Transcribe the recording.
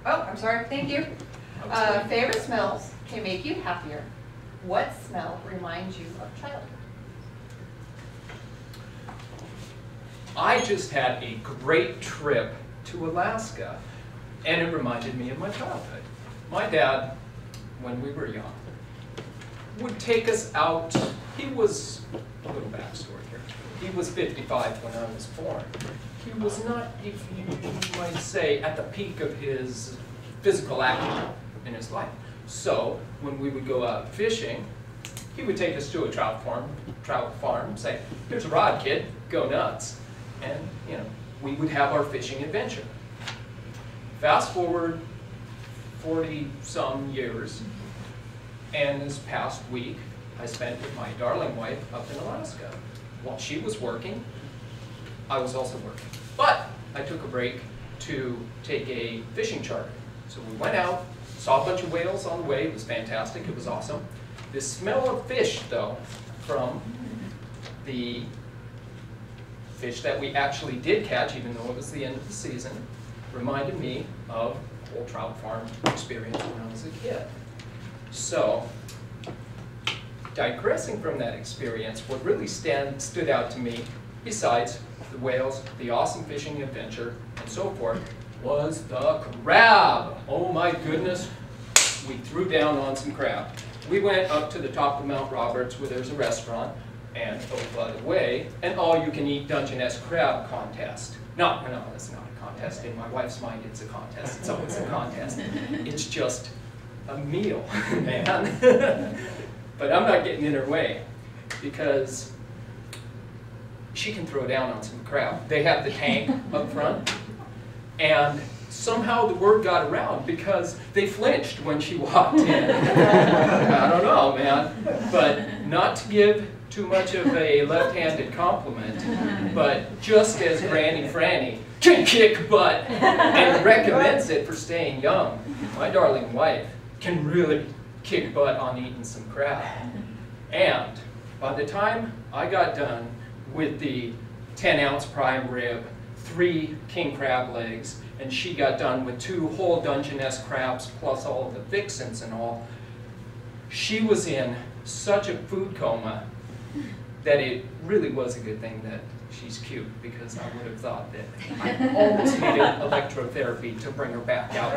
Oh, I'm sorry, thank you. Favorite smells can make you happier. What smell reminds you of childhood? I just had a great trip to Alaska, and it reminded me of my childhood. My dad, when we were young, would take us out. He was, a little backstory here, he was 55 when I was born. He was not, if you might say, at the peak of his physical action in his life. So when we would go out fishing, he would take us to a trout farm, say, here's a rod, kid, go nuts. And, you know, we would have our fishing adventure. Fast forward 40-some years, and this past week, I spent with my darling wife up in Alaska. While she was working, I was also working. But I took a break to take a fishing charter. So we went out, saw a bunch of whales on the way. It was fantastic. It was awesome. The smell of fish, though, from the fish that we actually did catch, even though it was the end of the season, reminded me of the whole trout farm experience when I was a kid. So, digressing from that experience, what really stood out to me, besides the whales, the awesome fishing adventure, and so forth, was the crab. Oh my goodness, we threw down on some crab. We went up to the top of Mount Roberts where there's a restaurant, and oh, by the way, an all-you-can-eat Dungeness crab contest. No, it's not a contest. In my wife's mind, it's a contest. It's always a contest. It's just a meal, man. But I'm not getting in her way because she can throw down on some crab. They have the tank up front, and somehow the word got around because they flinched when she walked in. I don't know, man. But not to give too much of a left-handed compliment, but just as Granny Franny can kick butt and recommends it for staying young, my darling wife can really kick butt on eating some crab. And by the time I got done with the 10-ounce prime rib, 3 king crab legs, and she got done with 2 whole Dungeness crabs plus all of the fixins and all, she was in such a food coma that it really was a good thing that she's cute, because I would have thought that I almost needed electrotherapy to bring her back out.